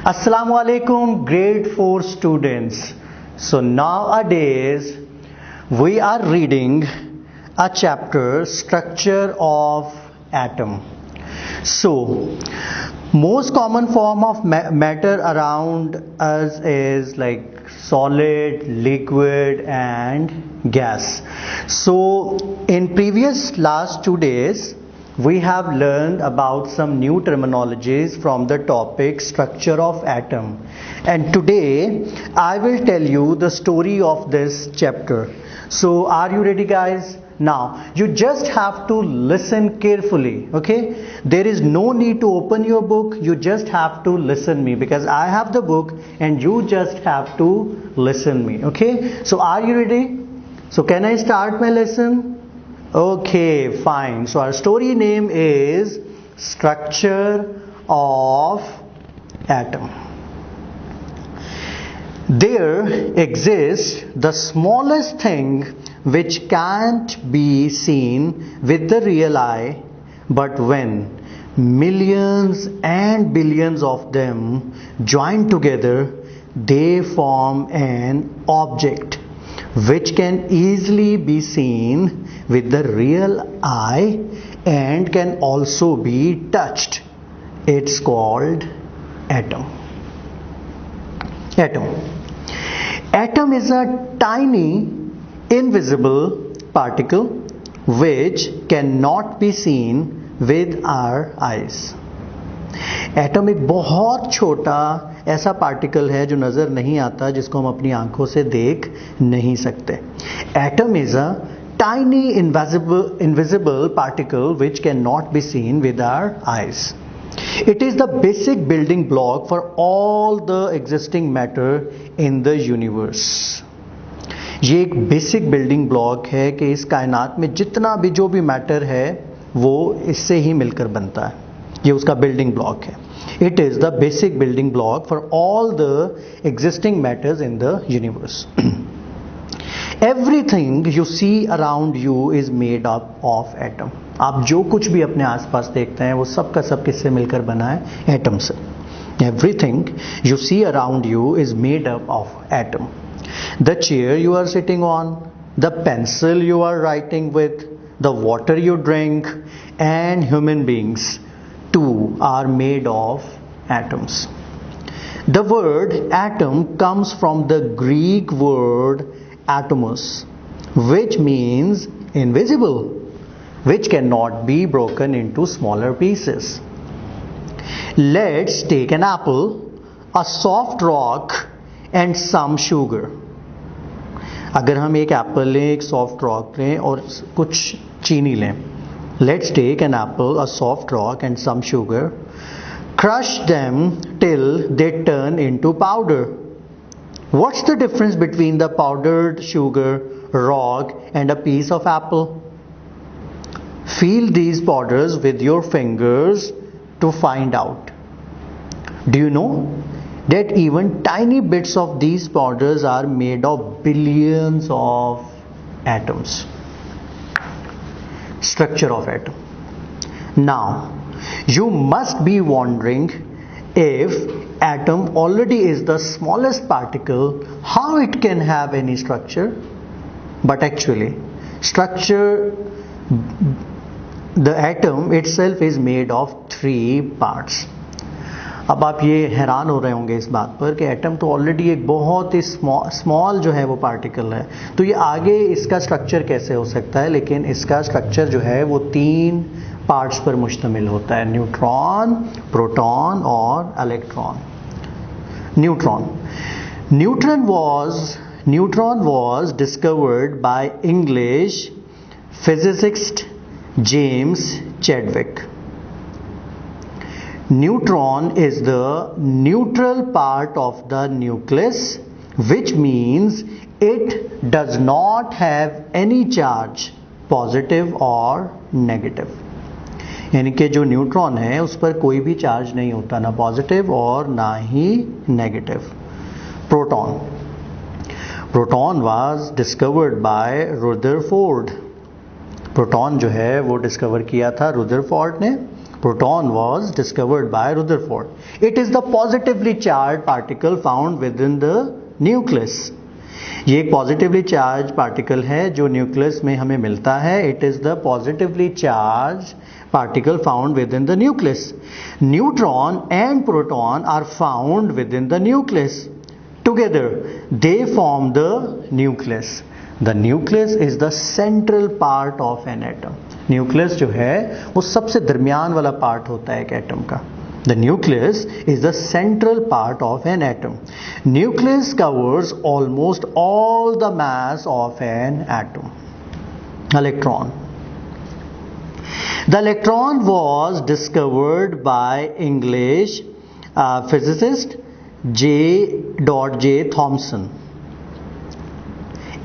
Assalamu alaikum, grade 4 students. So nowadays we are reading a chapter, structure of atom. So most common form of matter around us is like solid, liquid and gas. So in previous last 2 days we have learned about some new terminologies from the topic structure of atom, and today I will tell you the story of this chapter. So are you ready, guys? Now you just have to listen carefully, okay? There is no need to open your book, you just have to listen me, because I have the book and you just have to listen me, okay? So are you ready? So can I start my lesson? Okay, fine. So our story name is Structure of Atom. There exists the smallest thing which can't be seen with the real eye, but when millions and billions of them join together, they form an object which can easily be seen with the real eye and can also be touched. It's called atom. Atom is a tiny invisible particle which cannot be seen with our eyes. Atom एक बहुत छोटा ऐसा particle है जो नज़र नहीं आता, जिसको हम अपनी आंखों से देख नहीं सकते. Atom is a tiny invisible particle which cannot be seen with our eyes. It is the basic building block for all the existing matter in the universe. ये एक बेसिक बिल्डिंग ब्लॉक है कि इस कायनात में जितना भी जो भी मैटर है वो इससे ही मिलकर बनता है. ये उसका बिल्डिंग ब्लॉक है. It is the basic building block for all the existing matters in the universe. Everything you see around you is made up of atom. आप जो कुछ भी अपने आसपास देखते हैं वो सब का सब किससे मिलकर बना है? एटम से. Everything you see around you is made up of atom. The chair you are sitting on, the pencil you are writing with, the water you drink, and human beings too are made of atoms. The word atom comes from the Greek word atomos, which means invisible, which cannot be broken into smaller pieces. Let's take an apple, a soft rock and some sugar. अगर हम एक Apple लें, एक soft rock लें और कुछ चीनी लें. Let's take an apple, a soft rock and some sugar. Crush them till they turn into powder. What's the difference between the powdered sugar, rock and a piece of apple? Feel these powders with your fingers to find out. Do you know that even tiny bits of these powders are made of billions of atoms? Structure of atom. Now, you must be wondering, if atom already is the smallest particle, how it can have any structure? But actually, structure, the atom itself is made of 3 parts. अब आप ये हैरान हो रहे होंगे इस बात पर कि एटम तो ऑलरेडी एक बहुत ही स्मॉल जो है वो पार्टिकल है, तो ये आगे इसका स्ट्रक्चर कैसे हो सकता है? लेकिन इसका स्ट्रक्चर जो है वो 3 पार्ट्स पर मुश्तमिल होता है: न्यूट्रॉन, प्रोटॉन और electron. Neutron was discovered by English physicist James Chadwick. Neutron is the neutral part of the nucleus, which means it does not have any charge, positive or negative. यानी कि जो neutron है उस पर कोई भी charge नहीं होता, ना पॉजिटिव और ना ही negative. Proton was discovered by Rutherford. Proton जो है वो डिस्कवर किया था रुदरफोर्ड ने. Proton was discovered by Rutherford. It is the positively charged particle found within the nucleus. ये एक पॉजिटिवली चार्ज पार्टिकल है जो न्यूक्लियस में हमें मिलता है. It is the positively charge particle found within the nucleus. Neutron and proton are found within the nucleus. Together, they form the nucleus. The nucleus is the central part of an atom. Nucleus जो है वो सबसे दरमियान वाला part होता है एक atom का. The nucleus is the central part of an atom. Nucleus covers almost all the mass of an atom. Electron. The electron was discovered by English physicist J. Thomson.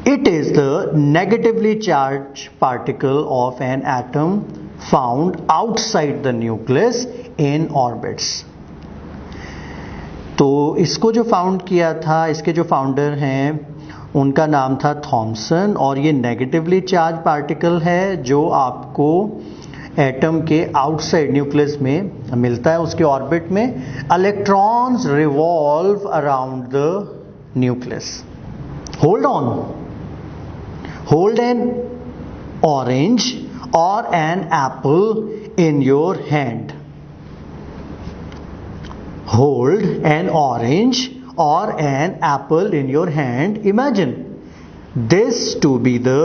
It is the negatively charged particle of an atom found outside the nucleus in orbits. तो इसको जो found किया था, इसके जो founder हैं उनका नाम था थॉमसन, और ये नेगेटिवली चार्ज पार्टिकल है जो आपको एटम के आउटसाइड न्यूक्लियस में मिलता है उसके ऑर्बिट में. Electrons revolve around the nucleus. Hold on. Hold an orange और an apple in your hand. Hold an orange or an apple in your hand. Imagine this to be the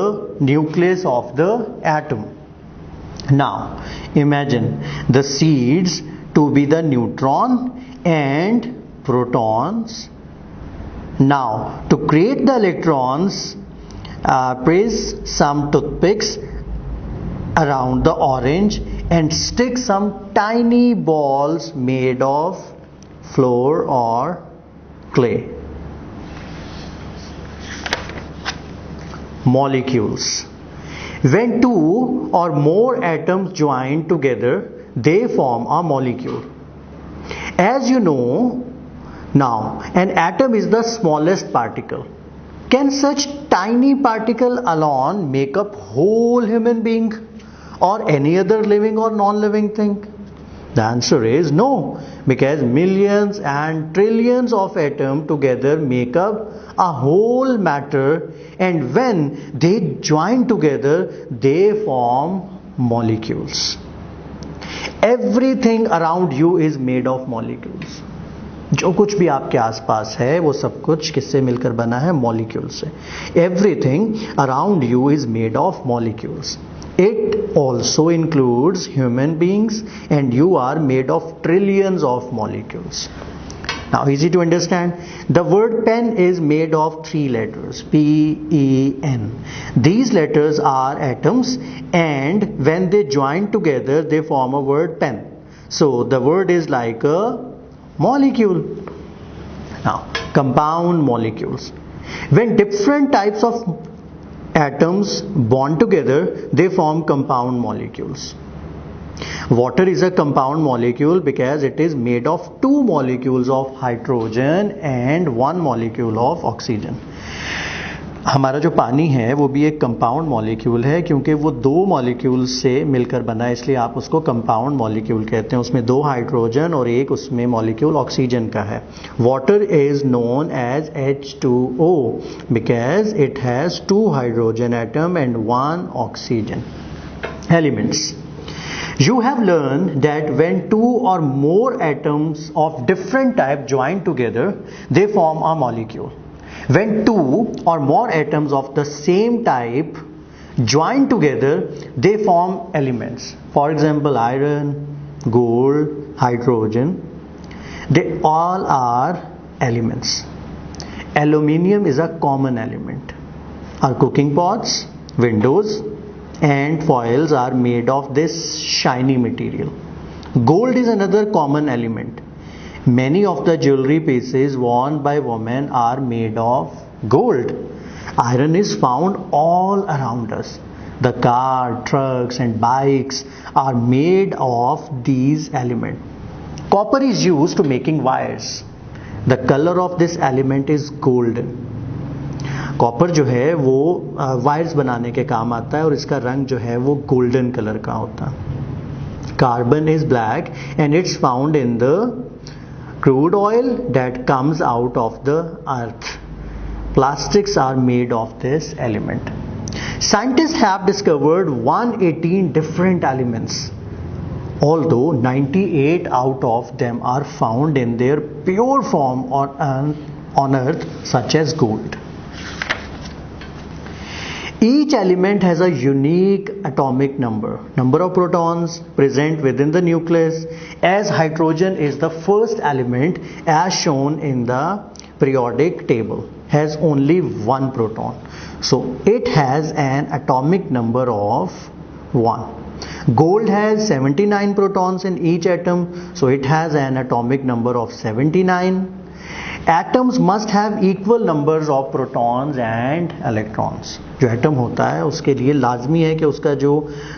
nucleus of the atom. Now imagine the seeds to be the neutron and protons. Now to create the electrons, place some toothpicks around the orange and stick some tiny balls made of flour or clay. Molecules. When two or more atoms join together, they form a molecule. As you know now, an atom is the smallest particle. Can such tiny particle alone make up whole human being or any other living or non-living thing? The answer is no, because millions and trillions of atoms together make up a whole matter, and when they join together, they form molecules. Everything around you is made of molecules. जो कुछ भी आपके आसपास है वो सब कुछ किससे मिलकर बना है? मॉलिक्यूल से. Everything around you is made of molecules. It also includes human beings, and you are made of trillions of molecules. Now easy to understand. The word pen is made of 3 letters, P-E-N. These letters are atoms, and when they join together they form a word pen. So the word is like a molecule. Now compound molecules. When different types of atoms bond together, they form compound molecules. Water is a compound molecule because it is made of 2 molecules of hydrogen and 1 molecule of oxygen. हमारा जो पानी है वो भी एक compound molecule है क्योंकि वो 2 मॉलिक्यूल से मिलकर बना है, इसलिए आप उसको कंपाउंड मॉलिक्यूल कहते हैं. उसमें 2 हाइड्रोजन और एक उसमें मॉलिक्यूल ऑक्सीजन का है. Water is known as H2O because it has 2 hydrogen atom and 1 oxygen. Elements. You have learned that when 2 or more atoms of different type join together, they form a molecule. When 2 or more atoms of the same type join together, they form elements. For example, iron, gold, hydrogen. They all are elements. Aluminium is a common element. Our cooking pots, windows, and foils are made of this shiny material. Gold is another common element. Many of the jewelry pieces worn by women are made of gold. Iron is found all around us. The car, trucks and bikes are made of these elements. Copper is used to making wires. The color of this element is golden. Copper जो है वो wires बनाने के काम आता है और इसका रंग जो है वो गोल्डन कलर का होता है. Carbon is black and it's found in the crude oil that comes out of the earth. Plastics are made of this element. Scientists have discovered 118 different elements, although 98 out of them are found in their pure form on earth, such as gold. Each element has a unique atomic number of protons present within the nucleus, as hydrogen is the first element as shown in the periodic table, has only one proton. So it has an atomic number of 1. Gold has 79 protons in each atom, so it has an atomic number of 79. Atoms must have equal numbers of protons and electrons. जो atom होता है उसके लिए लाजमी है कि उसका जो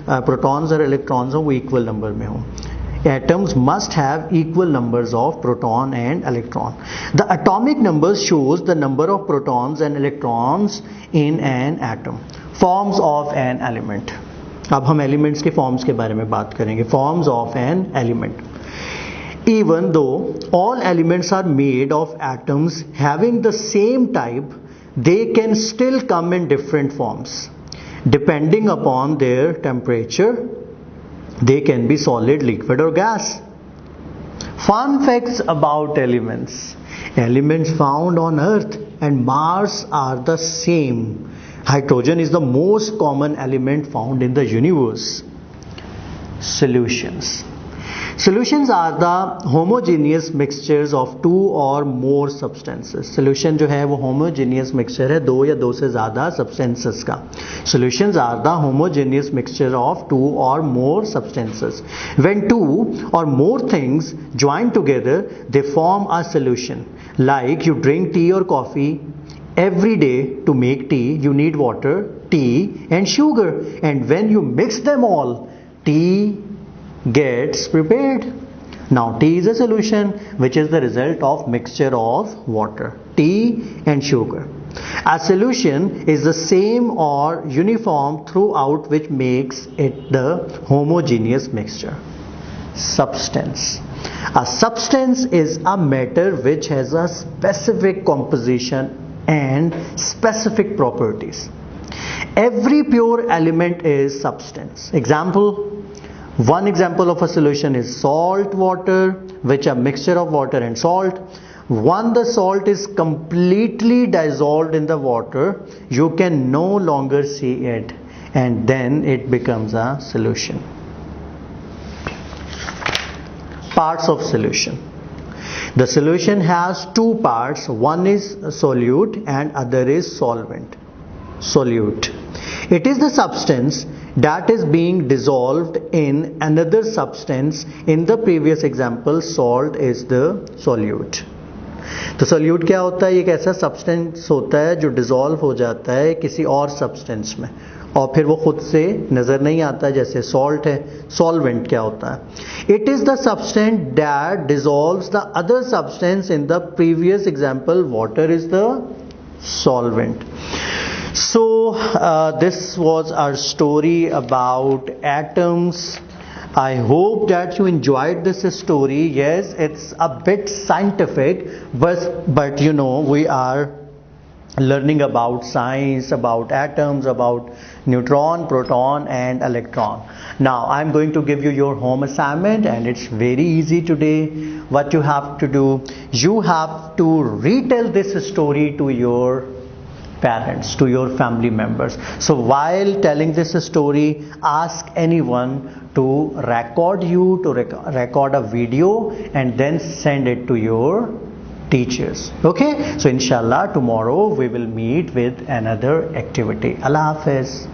प्रोटॉन्स और इलेक्ट्रॉन्स हो वो इक्वल नंबर में हो. Atoms must have equal numbers of proton and electron. The atomic number shows the number of protons and electrons in an atom. Forms of an element. अब हम elements के forms के बारे में बात करेंगे. Forms of an element. Even though all elements are made of atoms having the same type, they can still come in different forms. Depending upon their temperature, they can be solid, liquid or gas. Fun facts about elements. Elements found on Earth and Mars are the same. Hydrogen is the most common element found in the universe. Solutions. Solutions are the homogeneous mixtures of two or more substances. Solution जो है वो homogeneous mixture है दो या दो से ज़्यादा substances का. Solutions are the homogeneous mixture of two or more substances. When two or more things join together, they form a solution. Like you drink tea or coffee. Every day to make tea, you need water, tea and sugar. And when you mix them all, tea gets prepared. Now tea is a solution which is the result of mixture of water, tea and sugar. A solution is the same or uniform throughout, which makes it the homogeneous mixture. Substance. A substance is a matter which has a specific composition and specific properties. Every pure element is substance. One example of a solution is salt water, which are mixture of water and salt. Once the salt is completely dissolved in the water, you can no longer see it, and then it becomes a solution. Parts of solution. The solution has two parts. One is solute and other is solvent. Solute. It is the substance that is being dissolved in another substance. In the previous example, salt is the solute. तो solute क्या होता है? एक ऐसा substance होता है जो dissolve हो जाता है किसी और substance में और फिर वो खुद से नज़र नहीं आता, जैसे salt है. Solvent क्या होता है? It is the substance that dissolves the other substance. In the previous example, water is the solvent. So this was our story about atoms. I hope that you enjoyed this story. Yes, it's a bit scientific, but you know, we are learning about science, about atoms, about neutron, proton and electron. Now I'm going to give you your home assignment, and it's very easy today. What you have to do, you have to retell this story to your parents, to your family members. So while telling this story, ask anyone to record you, to record a video and then send it to your teachers. Okay, so inshallah tomorrow we will meet with another activity. Allah Hafiz.